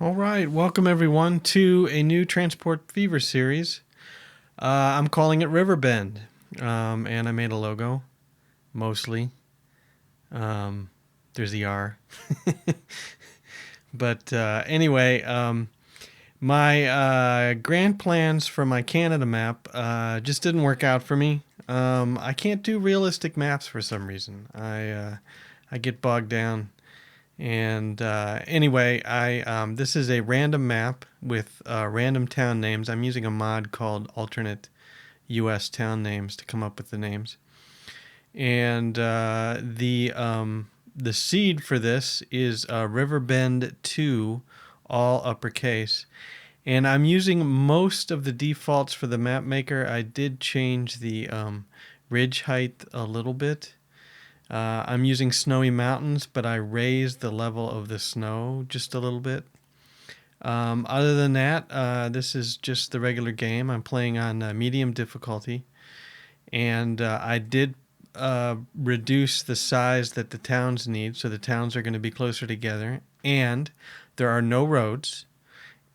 All right, welcome everyone to a new Transport Fever series. I'm calling it Riverbend, and I made a logo, mostly. Um, there's the R. But anyway, my grand plans for my Canada map just didn't work out for me. I can't do realistic maps for some reason. I get bogged down. And anyway, I this is a random map with random town names. I'm using a mod called Alternate U.S. Town Names to come up with the names. And the seed for this is Riverbend 2, all uppercase. And I'm using most of the defaults for the map maker. I did change the ridge height a little bit. I'm using snowy mountains, but I raised the level of the snow just a little bit. Other than that, this is just the regular game. I'm playing on medium difficulty, and I did reduce the size that the towns need, so the towns are going to be closer together, and there are no roads,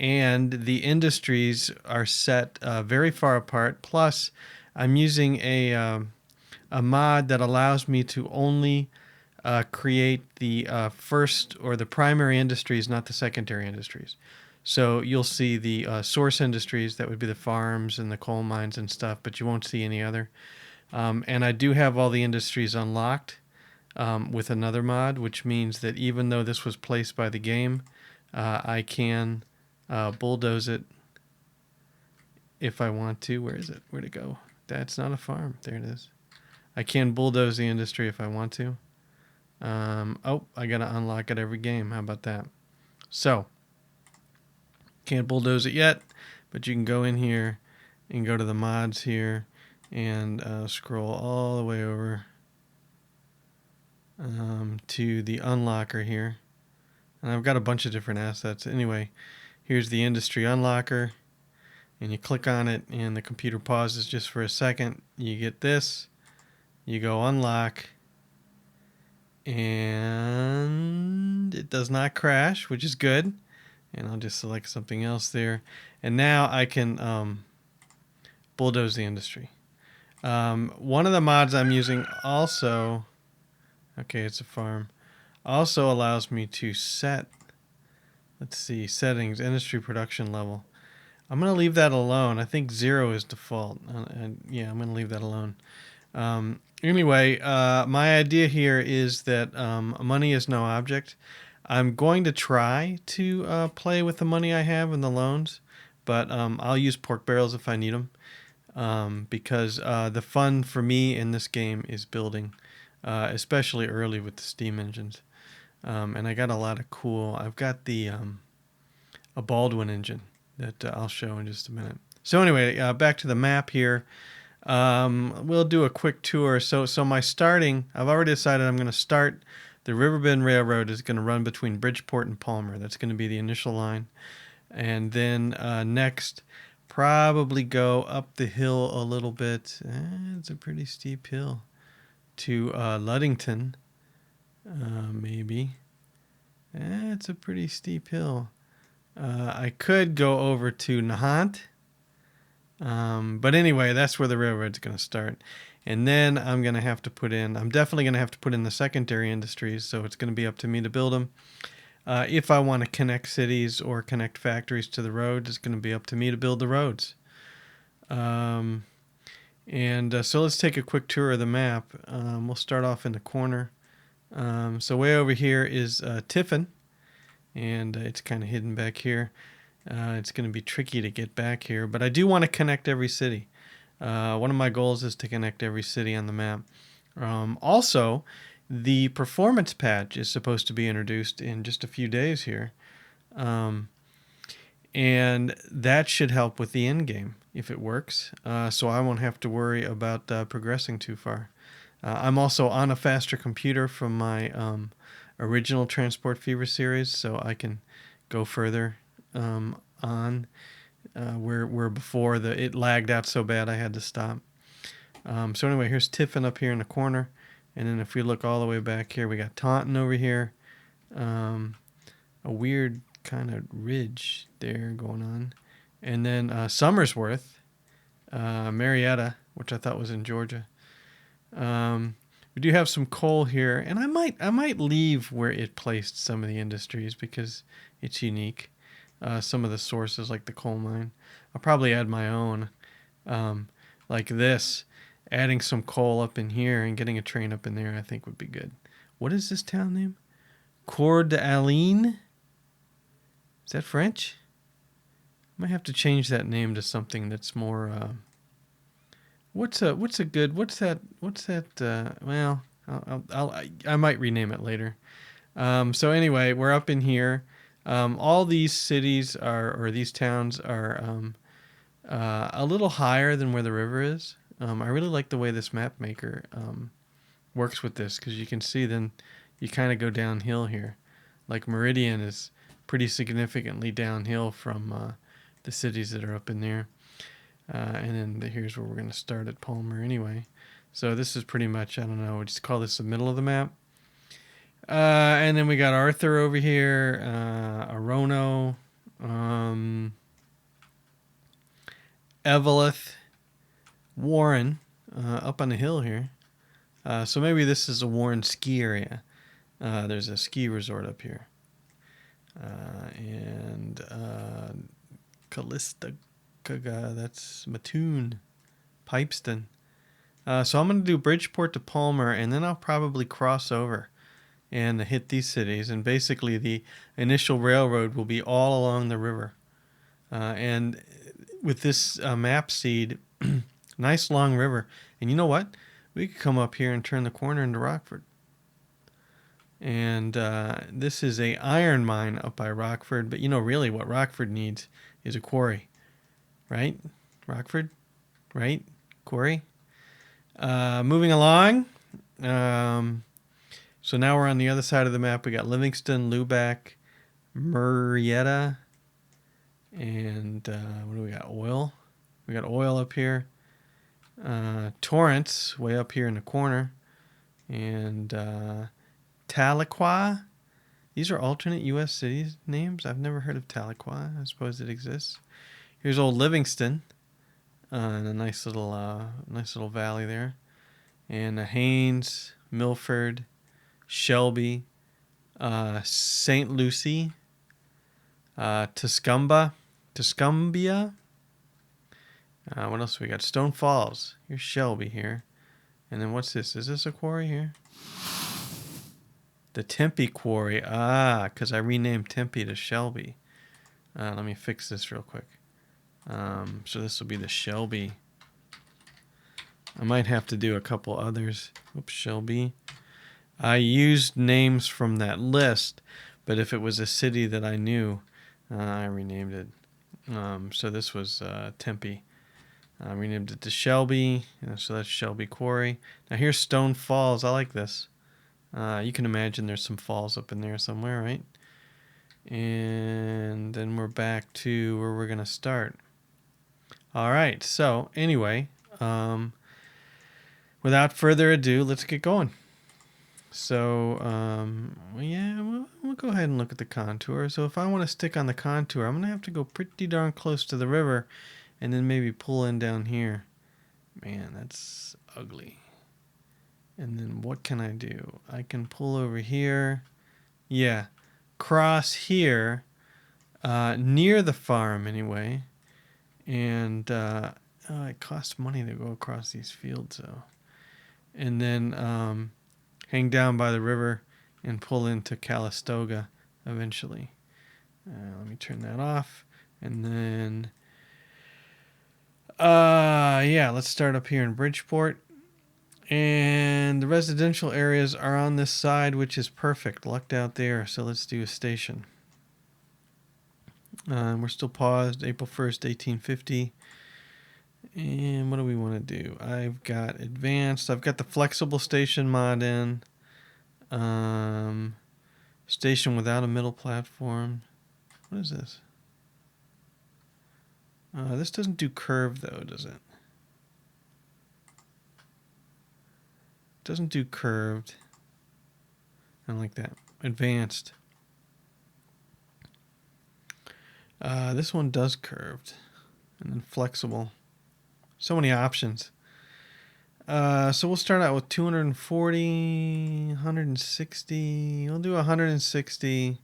and the industries are set very far apart. Plus, I'm using a mod that allows me to only create the first or the primary industries, not the secondary industries. So you'll see the source industries, that would be the farms and the coal mines and stuff, but you won't see any other. And I do have all the industries unlocked with another mod, which means that even though this was placed by the game, I can bulldoze it if I want to. Where is it? Where'd it go? That's not a farm. There it is. I can bulldoze the industry if I want to. I gotta unlock it every game. How about that? So, can't bulldoze it yet, but you can go in here and go to the mods here and scroll all the way over to the unlocker here. And I've got a bunch of different assets. Anyway, here's the industry unlocker, and you click on it, and the computer pauses just for a second. You get this. You go unlock, and it does not crash, which is good. And I'll just select something else there. And now I can bulldoze the industry. One of the mods I'm using also, okay, it's a farm, also allows me to set, let's see, settings, industry production level. I'm going to leave that alone. I think 0 is default. Yeah, I'm going to leave that alone. Anyway, my idea here is that money is no object. I'm going to try to play with the money I have and the loans, but I'll use pork barrels if I need them, because the fun for me in this game is building, especially early with the steam engines. And I got a lot of cool. I've got the a Baldwin engine that I'll show in just a minute. So anyway, back to the map here. We'll do a quick tour. So my starting, I've already decided I'm going to start. The Riverbend Railroad is going to run between Bridgeport and Palmer. That's going to be the initial line. And then next, probably go up the hill a little bit. It's a pretty steep hill. To Ludington, maybe. It's a pretty steep hill. I could go over to Nahant. But anyway, that's where the railroad's going to start. And then I'm definitely going to have to put in the secondary industries, so it's going to be up to me to build them. If I want to connect cities or connect factories to the roads, it's going to be up to me to build the roads. So let's take a quick tour of the map. We'll start off in the corner. So way over here is Tiffin, and it's kind of hidden back here. It's going to be tricky to get back here, but I do want to connect every city. One of my goals is to connect every city on the map. Also, the performance patch is supposed to be introduced in just a few days here. And that should help with the end game if it works. So I won't have to worry about progressing too far. I'm also on a faster computer from my original Transport Fever series, so I can go further on where before it lagged out so bad I had to stop. So anyway, here's Tiffin up here in the corner, and then if we look all the way back here, we got Taunton over here, a weird kind of ridge there going on. And then Somersworth, Marietta, which I thought was in Georgia. We do have some coal here, and I might leave where it placed some of the industries because it's unique. Some of the sources, like the coal mine, I'll probably add my own, like this. Adding some coal up in here and getting a train up in there, I think would be good. What is this town name? Coeur d'Alene? Is that French? Might have to change that name to something that's more. What's a good? What's that? Well, I might rename it later. So anyway, we're up in here. All these cities or these towns are a little higher than where the river is. I really like the way this map maker works with this, because you can see then you kind of go downhill here. Like Meridian is pretty significantly downhill from the cities that are up in there. And then here's where we're going to start at Palmer anyway. So this is pretty much, I don't know, we just call this the middle of the map. And then we got Arthur over here, Orono, Eveleth, Warren, up on the hill here. So maybe this is a Warren ski area. There's a ski resort up here. And Callista, that's Mattoon, Pipeston. So I'm going to do Bridgeport to Palmer, and then I'll probably cross over and hit these cities. And basically the initial railroad will be all along the river. And with this map seed, nice long river. And you know what? We could come up here and turn the corner into Rockford. And this is a iron mine up by Rockford. But you know, really what Rockford needs is a quarry. Right? Rockford? Right? Quarry? Moving along. So now we're on the other side of the map. We got Livingston, Lubac, Marietta, and what do we got? Oil. We got oil up here. Torrance, way up here in the corner. And Tahlequah. These are alternate U.S. cities names. I've never heard of Tahlequah. I suppose it exists. Here's old Livingston, and a nice little valley there. And Haines, Milford, Shelby, St. Lucie, Tuscumbia. What else we got? Stone Falls. Here's Shelby here. And then what's this? Is this a quarry here? The Tempe Quarry. Because I renamed Tempe to Shelby. Let me fix this real quick. So this will be the Shelby. I might have to do a couple others. Oops, Shelby. I used names from that list, but if it was a city that I knew, I renamed it. So this was Tempe. I renamed it to Shelby. So that's Shelby Quarry. Now here's Stone Falls. I like this. You can imagine there's some falls up in there somewhere, right? And then we're back to where we're going to start. All right. So anyway, without further ado, let's get going. So, we'll go ahead and look at the contour. So if I want to stick on the contour, I'm going to have to go pretty darn close to the river and then maybe pull in down here. Man, that's ugly. And then what can I do? I can pull over here. Yeah, cross here, near the farm anyway. And it costs money to go across these fields, though. And then hang down by the river and pull into Calistoga eventually. Let me turn that off. And then, let's start up here in Bridgeport. And the residential areas are on this side, which is perfect. Lucked out there. So let's do a station. We're still paused. April 1st, 1850. And what do we want to do? I've got advanced. I've got the flexible station mod in. Station without a middle platform. What is this? This doesn't do curve though, does it? Doesn't do curved. I don't like that. Advanced. This one does curved and then flexible. So many options. So we'll start out with 240, 160. We'll do 160.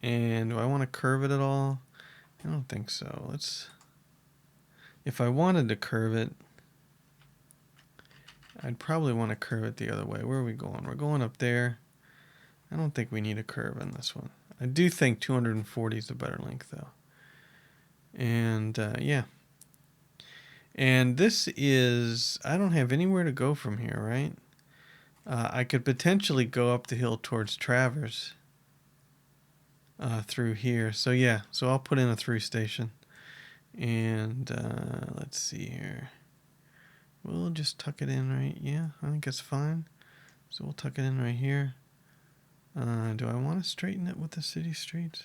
And do I want to curve it at all? I don't think so. If I wanted to curve it, I'd probably want to curve it the other way. Where are we going? We're going up there. I don't think we need a curve on this one. I do think 240 is a better length though. And yeah. And this is, I don't have anywhere to go from here, right? I could potentially go up the hill towards Travers through here. So yeah, so I'll put in a through station. And let's see here. We'll just tuck it in right, yeah, I think that's fine. So we'll tuck it in right here. Do I want to straighten it with the city streets?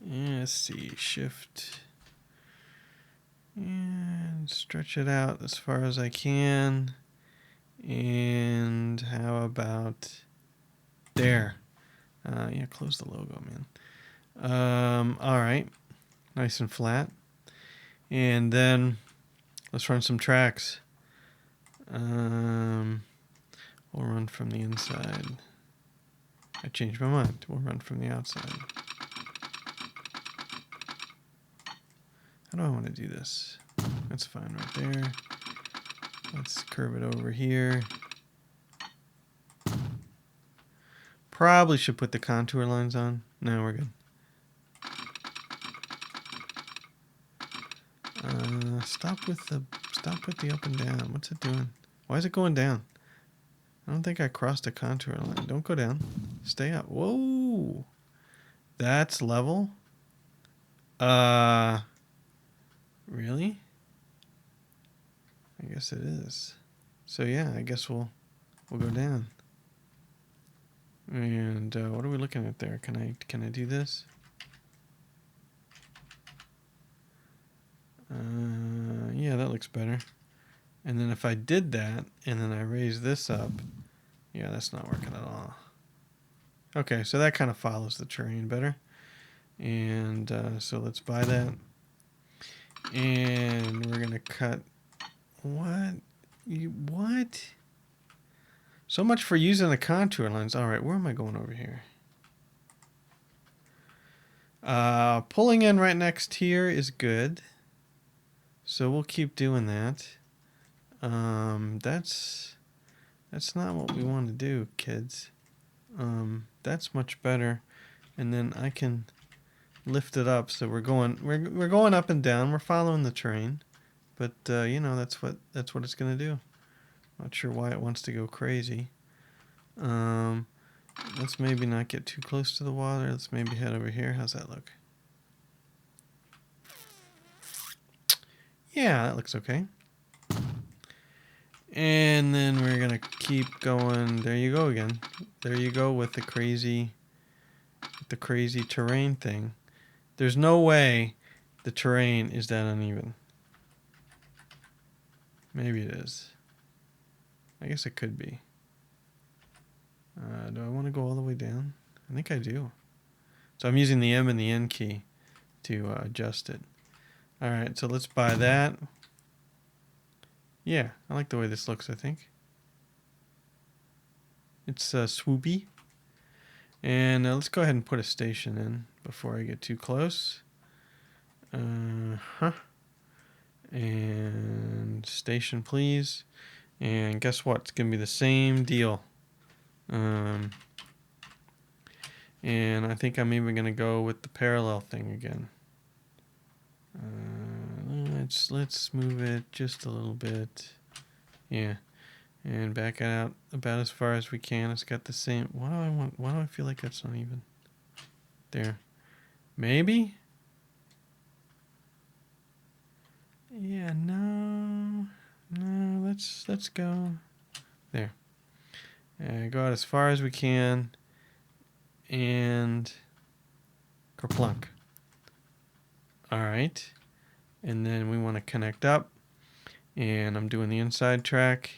Yeah, let's see, shift. And stretch it out as far as I can. And how about there? Yeah, close the logo, man. All right, nice and flat. And then let's run some tracks. We'll run from the inside. I changed my mind. We'll run from the outside. How do I want to do this? That's fine right there. Let's curve it over here. Probably should put the contour lines on. No, we're good. Stop with the up and down. What's it doing? Why is it going down? I don't think I crossed a contour line. Don't go down. Stay up. Whoa. That's level? Really? I guess it is. So yeah, I guess we'll go down. And what are we looking at there? Can I do this? Yeah, that looks better. And then if I did that and then I raise this up, yeah, that's not working at all. Okay, so that kind of follows the terrain better. And so let's buy that. And we're gonna cut. What? What? So much for using the contour lines. All right, where am I going over here? Pulling in right next here is good. So we'll keep doing that. That's not what we want to do, kids. That's much better. And then I can lift it up, so we're going up and down. We're following the terrain, but you know, that's what it's gonna do. Not sure why it wants to go crazy. Let's maybe not get too close to the water. Let's maybe head over here. How's that look? Yeah, that looks okay. And then we're gonna keep going. There you go again. There you go with the crazy terrain thing. There's no way the terrain is that uneven. Maybe it is. I guess it could be. Do I want to go all the way down? I think I do. So I'm using the M and the N key to adjust it. All right, so let's buy that. Yeah, I like the way this looks, I think. It's swoopy. And let's go ahead and put a station in before I get too close. And station, please. And guess what? It's going to be the same deal. And I think I'm even going to go with the parallel thing again. Let's move it just a little bit. Yeah. And back it out about as far as we can. It's got the same. Why do I feel like that's uneven? There. Maybe? Yeah, no. Let's go. There. Go out as far as we can. And kerplunk. Alright. And then we want to connect up. And I'm doing the inside track.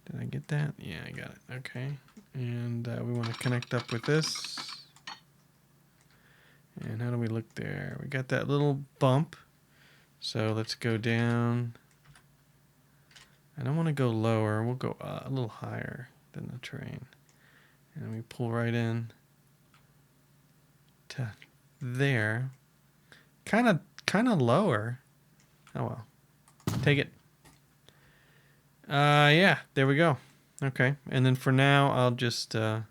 Did I get that? Yeah, I got it. Okay. And we want to connect up with this. And how do we look there? We got that little bump. So let's go down. I don't want to go lower. We'll go a little higher than the terrain. And we pull right in to there. Kind of lower. Oh well. Take it. Yeah, there we go. Okay, and then for now, I'll just do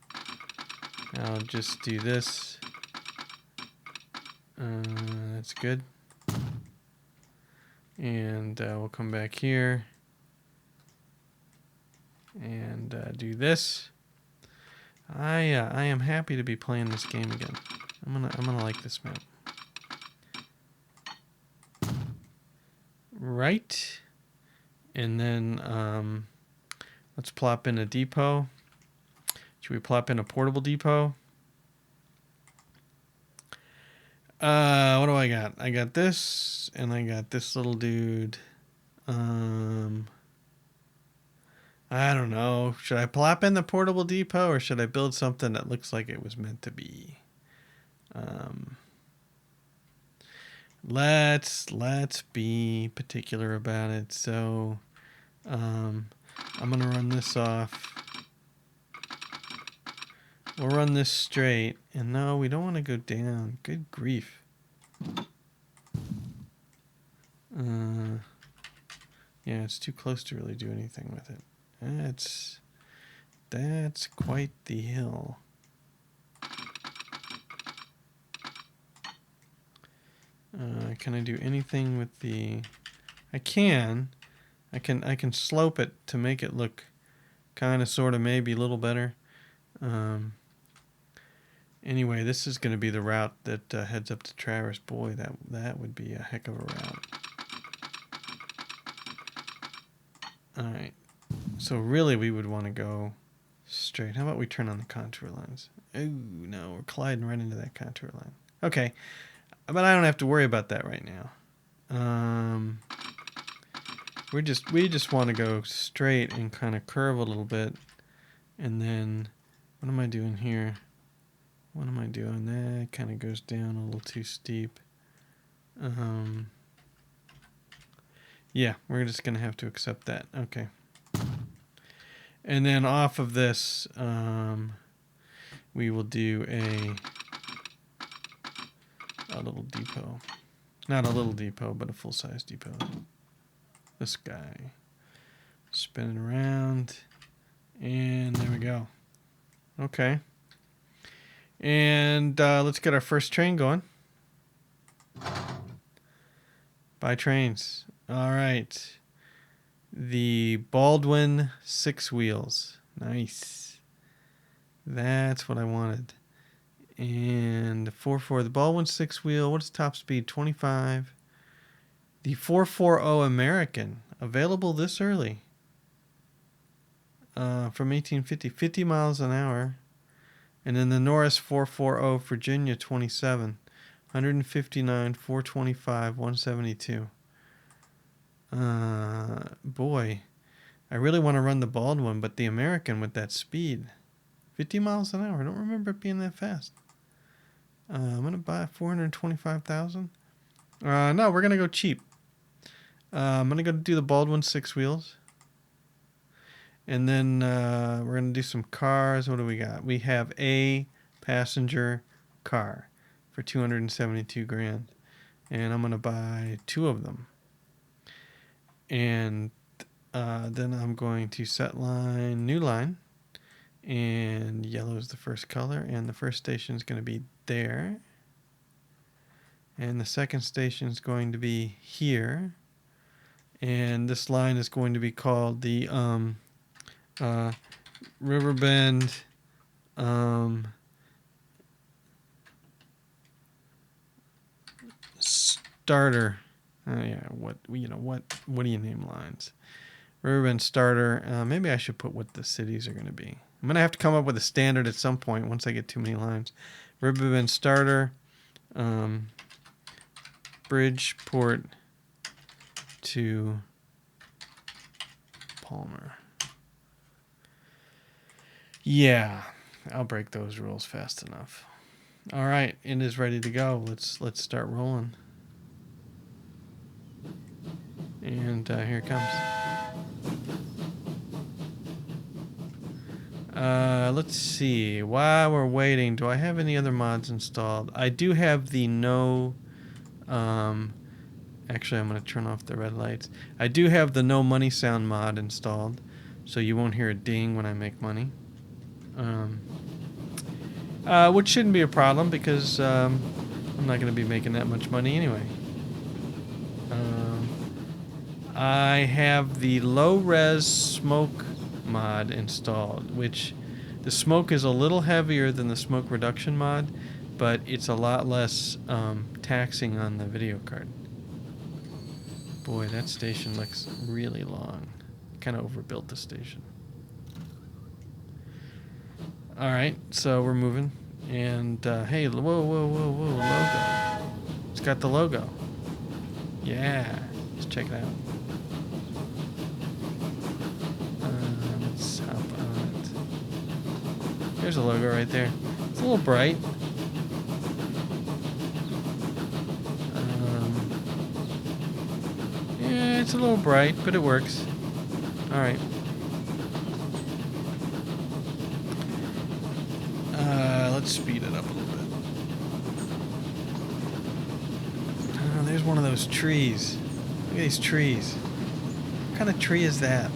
this. That's good. And we'll come back here and do this. I am happy to be playing this game again. I'm gonna like this map. Right, and then let's plop in a depot. Should we plop in a portable depot? What do I got? I got this, and I got this little dude. I don't know. Should I plop in the portable depot, or should I build something that looks like it was meant to be? Let's be particular about it. So, I'm gonna run this off. We'll run this straight, and no, we don't want to go down. Good grief. Yeah, it's too close to really do anything with it. That's quite the hill. Can I do anything with the? I can slope it to make it look kind of, sort of, maybe a little better. Anyway, this is going to be the route that heads up to Traverse. Boy, that would be a heck of a route. All right. So really, we would want to go straight. How about we turn on the contour lines? Oh no, we're colliding right into that contour line. Okay, but I don't have to worry about that right now. We just want to go straight and kind of curve a little bit, and then what am I doing here? What am I doing? That kind of goes down a little too steep. Yeah, we're just gonna have to accept that. Okay. And then off of this, we will do a little depot. Not a little depot, but a full-size depot. This guy. Spinning around. And there we go. Okay. And let's get our first train going. Buy trains. All right. The Baldwin 6 wheels. Nice. That's what I wanted. And the 4.4, the Baldwin 6 wheel. What's top speed? 25. The 440 American. Available this early. From 1850. 50 miles an hour. And then the Norris 440 Virginia 27. 159, 425, 172. Boy, I really want to run the Baldwin, but the American with that speed, 50 miles an hour. I don't remember it being that fast. I'm gonna buy 425,000. No, we're gonna go cheap. I'm gonna go do the Baldwin 6 wheels, and then we're gonna do some cars. What do we got? We have a passenger car for 272 grand, and I'm gonna buy 2 of them. And then I'm going to set line, new line, and yellow is the first color, and the first station is going to be there, and the second station is going to be here, and this line is going to be called the Riverbend starter. Yeah, what do you name lines? Riverbend starter. Maybe I should put what the cities are going to be. I'm going to have to come up with a standard at some point once I get too many lines. Riverbend starter. Bridgeport to Palmer. Yeah, I'll break those rules fast enough. All right, it is ready to go. Let's start rolling. And here it comes. Let's see. While we're waiting, do I have any other mods installed? I do have the no. Actually, I'm going to turn off the red lights. I do have the no money sound mod installed, so you won't hear a ding when I make money. Which shouldn't be a problem because I'm not going to be making that much money anyway. I have the low res smoke mod installed, which the smoke is a little heavier than the smoke reduction mod, but it's a lot less taxing on the video card. Boy, that station looks really long. Kind of overbuilt the station. All right, so we're moving, and hey, whoa, logo! It's got the logo. Yeah, let's check it out. Let's hop on it. There's a logo right there. It's a little bright. Yeah, it's a little bright, but it works. All right. Let's speed it up a little bit. Oh, there's one of those trees. Look at these trees. What kind of tree is that?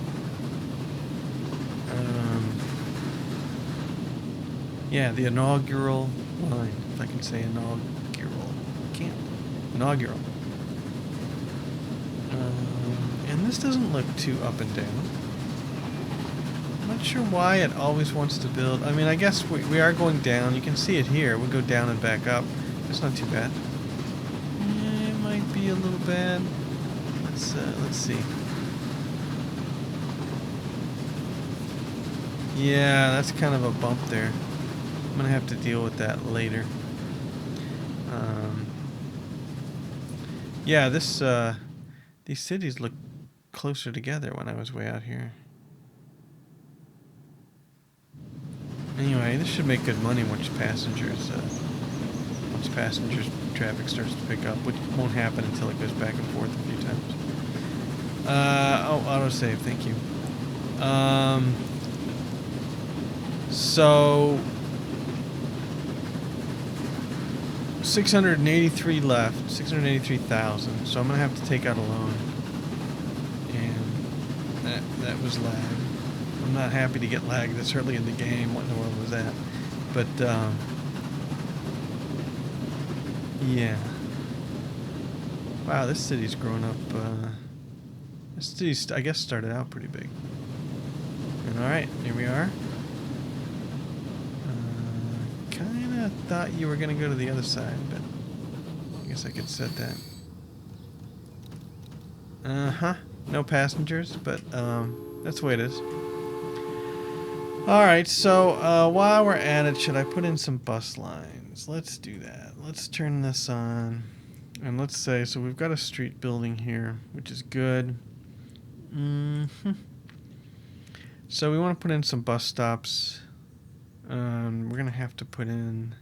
Yeah, the inaugural line. If I can say inaugural. I can't. Inaugural. And this doesn't look too up and down. I'm not sure why it always wants to build. I mean, I guess we are going down. You can see it here. We'll go down and back up. It's not too bad. It might be a little bad. Let's see. Yeah, that's kind of a bump there. I'm gonna have to deal with that later. Yeah, these cities look closer together when I was way out here. Anyway, this should make good money once passengers traffic starts to pick up, which won't happen until it goes back and forth a few times. Oh, autosave, thank you. So 683 left, 683,000. So I'm gonna have to take out a loan, and that was lag. I'm not happy to get lag this early in the game. What in the world was that? But yeah. Wow, this city's grown up. This city, I guess, started out pretty big. And all right, here we are. Kind of thought you were gonna go to the other side, but I guess I could set that. No passengers, but that's the way it is. All right, so while we're at it, should I put in some bus lines? Let's do that. Let's turn this on, and let's say, so we've got a street building here, which is good. So we want to put in some bus stops. We're gonna have to put in.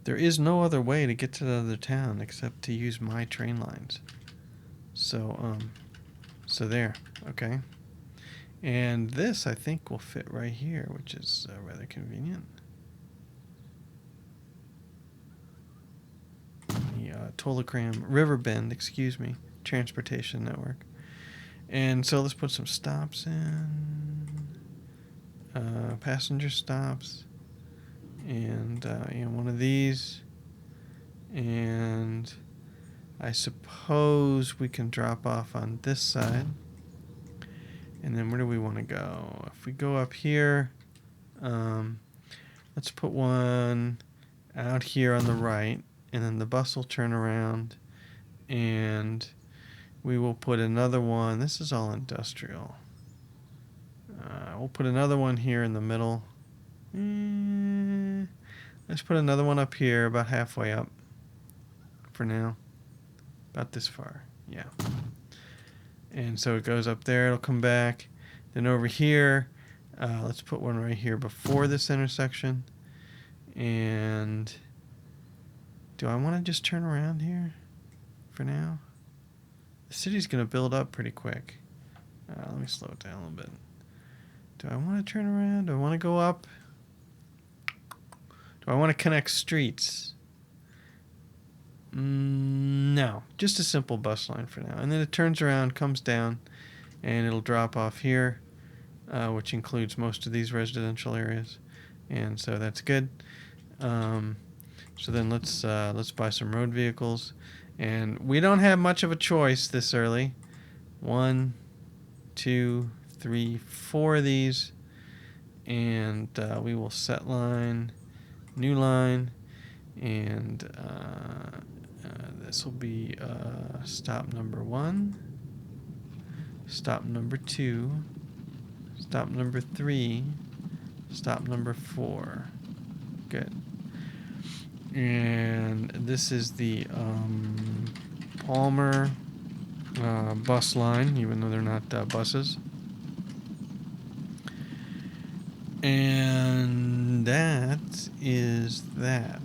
There is no other way to get to the other town except to use my train lines. So so there, okay. And this, I think, will fit right here, which is rather convenient. The Tolakram, Riverbend, excuse me, transportation network. And so let's put some stops in, passenger stops, and one of these. And I suppose we can drop off on this side. And then where do we want to go? If we go up here, let's put one out here on the right, and then the bus will turn around, and we will put another one. This is all industrial. We'll put another one here in the middle. Let's put another one up here, about halfway up for now. About this far, yeah. And so it goes up there, it'll come back. Then over here, Let's put one right here before this intersection. And do I want to just turn around here for now? The city's going to build up pretty quick. Let me slow it down a little bit. Do I want to turn around? Do I want to go up? Do I want to connect streets? No, just a simple bus line for now. And then it turns around, comes down, and it'll drop off here, which includes most of these residential areas. And so that's good. So then let's buy some road vehicles. And we don't have much of a choice this early. 1, 2, 3, 4 of these. And we will set line, new line, and this will be stop number 1, stop number 2, stop number 3, stop number 4. Good. And this is the Palmer bus line, even though they're not buses. And that is that.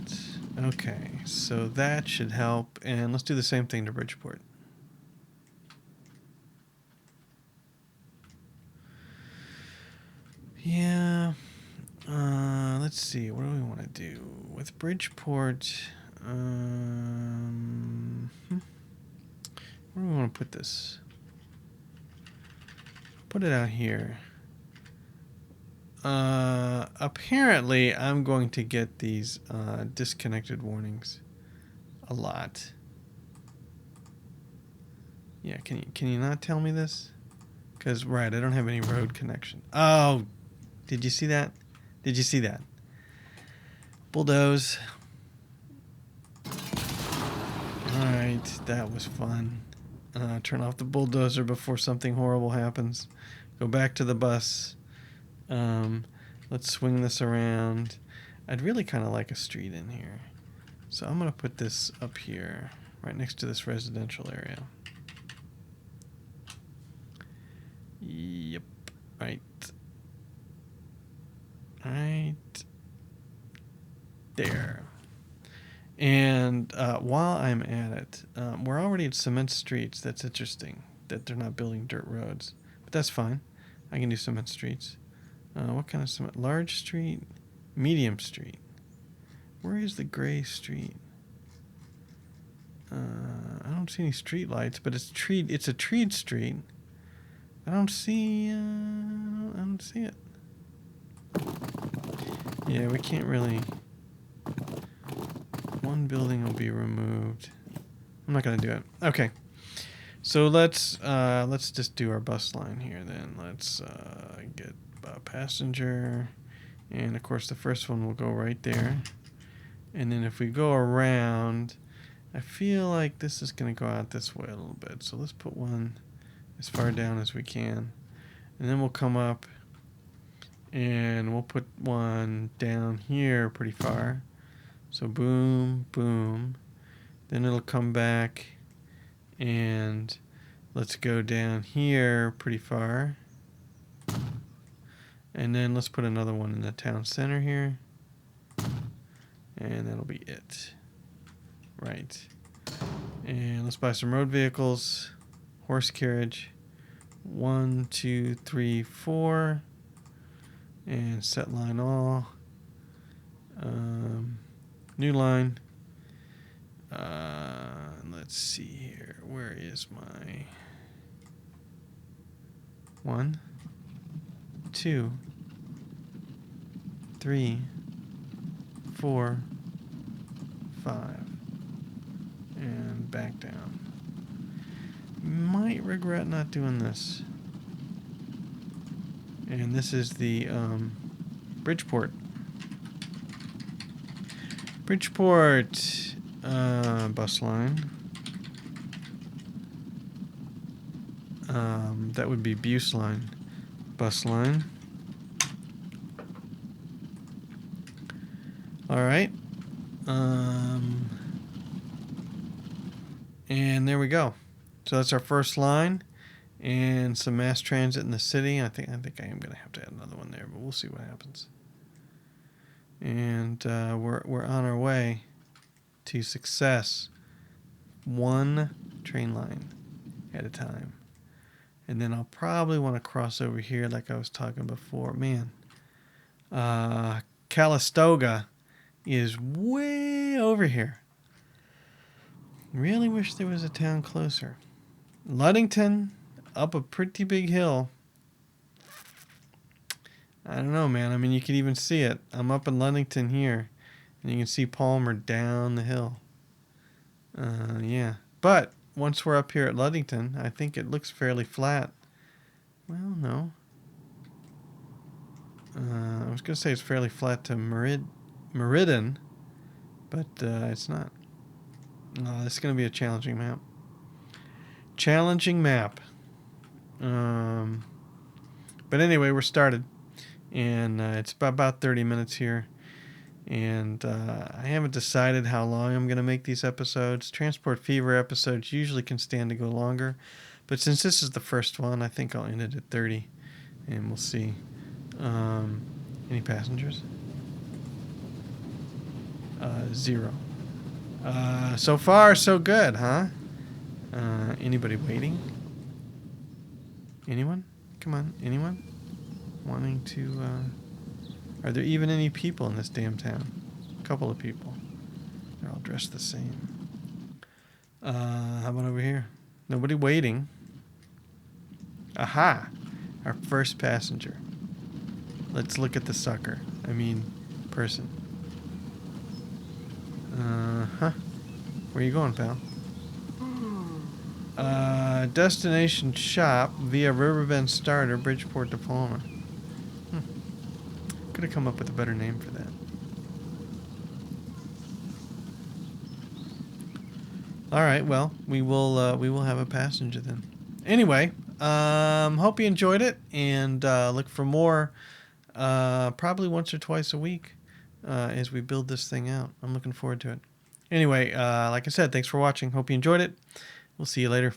Okay, so that should help. And let's do the same thing to Bridgeport. Yeah. Let's see. What do we want to do with Bridgeport? Where do we want to put this? Put it out here. Apparently, I'm going to get these disconnected warnings a lot. Yeah, can you not tell me this? Because, right, I don't have any road connection. Oh, did you see that? Did you see that? Bulldoze. Alright, that was fun. Turn off the bulldozer before something horrible happens. Go back to the bus. Let's swing this around. I'd really kind of like a street in here. So I'm going to put this up here, right next to this residential area. Yep. Right. Right there. And while I'm at it, we're already at cement streets. That's interesting that they're not building dirt roads. But that's fine. I can do cement streets. What kind of cement? Large street? Medium street? Where is the gray street? I don't see any street lights, but it's a treed street. I don't see it. Yeah, we can't really. One building will be removed. I'm not gonna do it. Okay. So let's just do our bus line here then. Let's get a passenger, and of course the first one will go right there. And then if we go around, I feel like this is gonna go out this way a little bit. So let's put one as far down as we can, and then we'll come up, and we'll put one down here pretty far. So boom, boom. Then it'll come back, and let's go down here pretty far. And then let's put another one in the town center here. And that'll be it. Right. And let's buy some road vehicles. Horse carriage. 1, 2, 3, 4. And set line all. New line. Let's see here. Where is my 1, 2, 3, 4, 5, and back down. Might regret not doing this. And this is the Bridgeport. Bridgeport bus line. That would be Buse line. Bus line. All right. And there we go. So that's our first line. and some mass transit in the city. I think I am going to have to add another one there, but we'll see what happens. And we're on our way to success. One train line at a time. And then I'll probably want to cross over here like I was talking before. Man, Calistoga is way over here. Really wish there was a town closer. Ludington, up a pretty big hill. I don't know, man. I mean, you can even see it. I'm up in Ludington here, and you can see Palmer down the hill. Yeah. But once we're up here at Ludington, I think it looks fairly flat. Well, no. I was going to say it's fairly flat to Meriden, but it's not. This is going to be a challenging map. Challenging map. But anyway, we're started. And it's about 30 minutes here. And I haven't decided how long I'm going to make these episodes. Transport Fever episodes usually can stand to go longer. But since this is the first one, I think I'll end it at 30. And we'll see. Any passengers? 0. So far, so good, huh? Anybody waiting? Anyone? Come on, anyone? Wanting to... Are there even any people in this damn town? A couple of people. They're all dressed the same. How about over here? Nobody waiting. Aha! Our first passenger. Let's look at the sucker. I mean, person. Where you going, pal? Destination shop via Riverbend starter, Bridgeport diploma. Could have come up with a better name for that. All right, well, we will have a passenger then. Anyway, hope you enjoyed it, and look for more probably once or twice a week as we build this thing out. I'm looking forward to it. Anyway, like I said, thanks for watching. Hope you enjoyed it. We'll see you later.